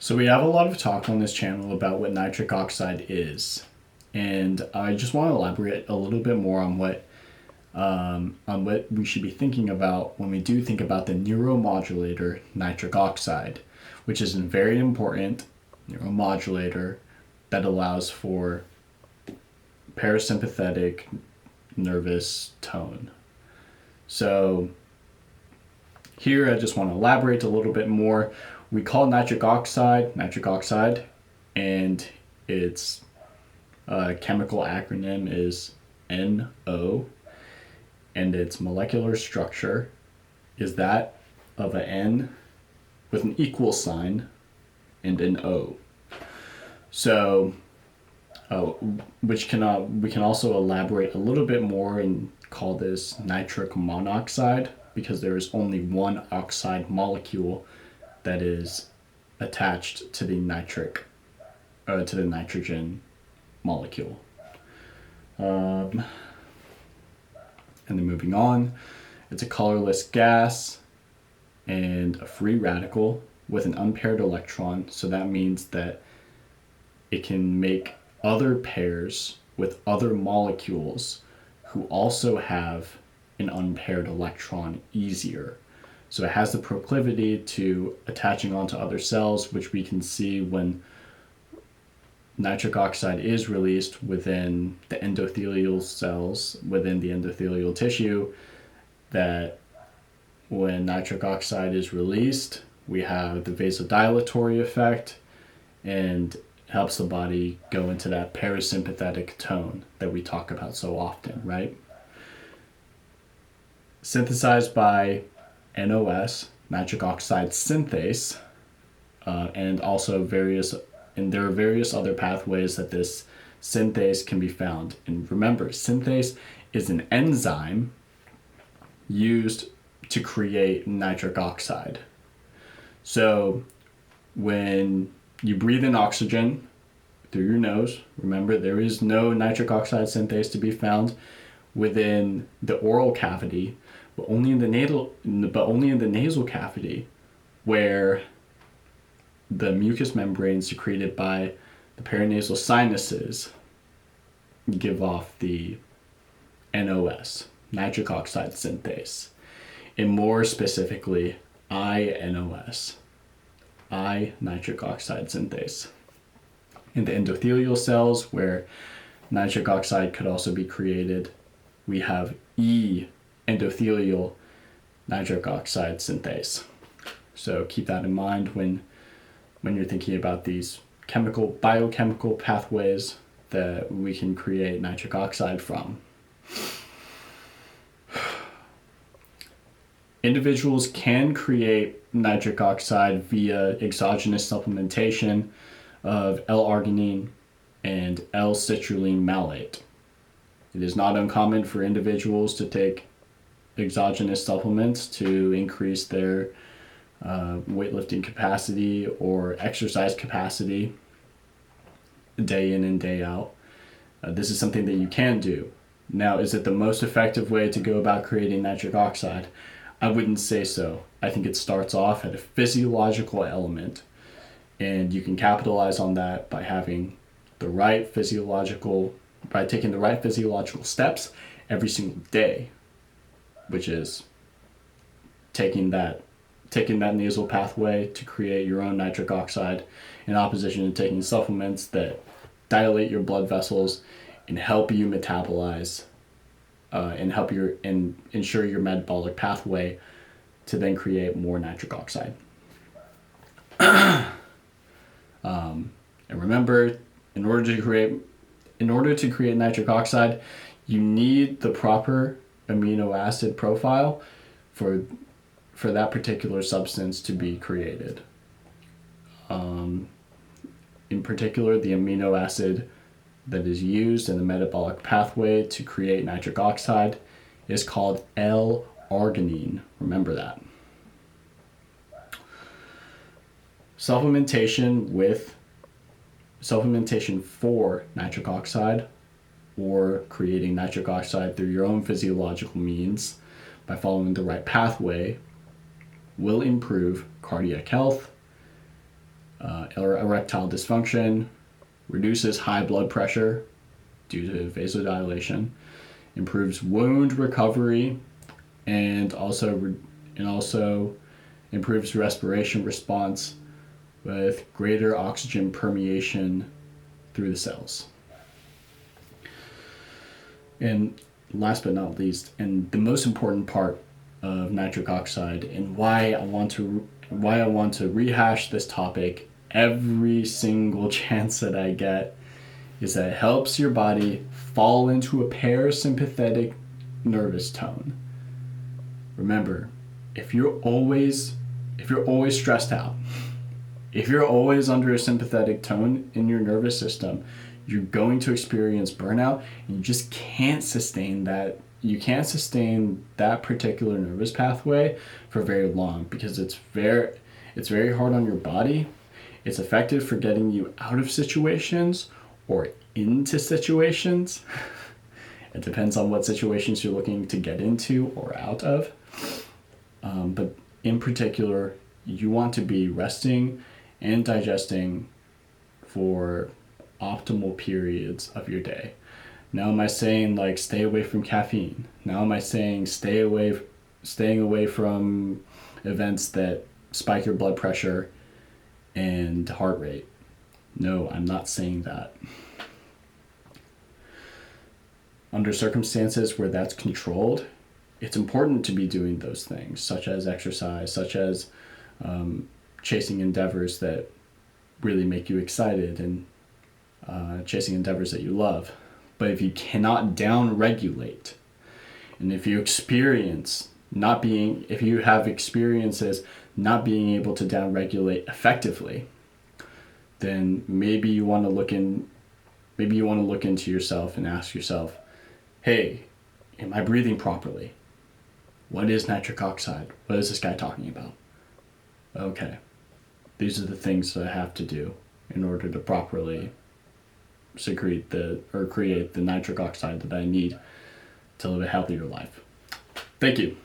So we have a lot of talk on this channel about what nitric oxide is, and I just want to elaborate a little bit more on what we should be thinking about when we do think about the neuromodulator nitric oxide, which is a very important neuromodulator that allows for parasympathetic nervous tone. So here I just want to elaborate a little bit more. We call nitric oxide, and its chemical acronym is NO, and its molecular structure is that of an N with an equal sign and an O. So, we can also elaborate a little bit more and call this nitric monoxide, because there is only one oxide molecule that is attached to the nitrogen molecule. And then moving on, it's a colorless gas and a free radical with an unpaired electron. So that means that it can make other pairs with other molecules who also have an unpaired electron easier. So it has the proclivity to attaching onto other cells, which we can see when nitric oxide is released within the endothelial cells, within the endothelial tissue, that when nitric oxide is released, we have the vasodilatory effect and helps the body go into that parasympathetic tone that we talk about so often, right? Synthesized by NOS, nitric oxide synthase, and there are various other pathways that this synthase can be found. And remember, synthase is an enzyme used to create nitric oxide. So when you breathe in oxygen through your nose, remember there is no nitric oxide synthase to be found within the oral cavity, but only in the nasal cavity, where the mucous membrane secreted by the paranasal sinuses give off the NOS, nitric oxide synthase, and more specifically INOS, nitric oxide synthase. In the endothelial cells, where nitric oxide could also be created, we have endothelial nitric oxide synthase. So keep that in mind when you're thinking about these biochemical pathways that we can create nitric oxide from. Individuals can create nitric oxide via exogenous supplementation of L-arginine and L-citrulline malate. It is not uncommon for individuals to take exogenous supplements to increase their weightlifting capacity or exercise capacity day in and day out. This is something that you can do. Now, is it the most effective way to go about creating nitric oxide? I wouldn't say so. I think it starts off at a physiological element, and you can capitalize on that by having taking the right physiological steps every single day, which is taking that nasal pathway to create your own nitric oxide, in opposition to taking supplements that dilate your blood vessels and help you metabolize and ensure your metabolic pathway to then create more nitric oxide. And remember, in order to create nitric oxide, you need the proper amino acid profile for that particular substance to be created. In particular, the amino acid that is used in the metabolic pathway to create nitric oxide is called L-arginine. Remember that. Supplementation for nitric oxide, or creating nitric oxide through your own physiological means by following the right pathway, will improve cardiac health, erectile dysfunction, reduces high blood pressure due to vasodilation, improves wound recovery, and also improves respiration response with greater oxygen permeation through the cells. And last but not least, and the most important part of nitric oxide, and why I want to rehash this topic every single chance that I get, is that it helps your body fall into a parasympathetic nervous tone. Remember, if you're always stressed out, if you're always under a sympathetic tone in your nervous system, you're going to experience burnout, and you just can't sustain that. You can't sustain that particular nervous pathway for very long, because it's very hard on your body. It's effective for getting you out of situations or into situations. It depends on what situations you're looking to get into or out of. But in particular, you want to be resting and digesting for optimal periods of your day. Now am I saying like stay away from caffeine? Now am I saying staying away from events that spike your blood pressure and heart rate? No, I'm not saying that. Under circumstances where that's controlled, it's important to be doing those things, such as exercise, such as chasing endeavors that really make you excited, and chasing endeavors that you love. But if you cannot down-regulate, and if you have experiences not being able to down-regulate effectively, then maybe you want to look into yourself and ask yourself, hey, am I breathing properly? What is nitric oxide? What is this guy talking about? Okay, these are the things that I have to do in order to properly create the nitric oxide that I need to live a healthier life. Thank you.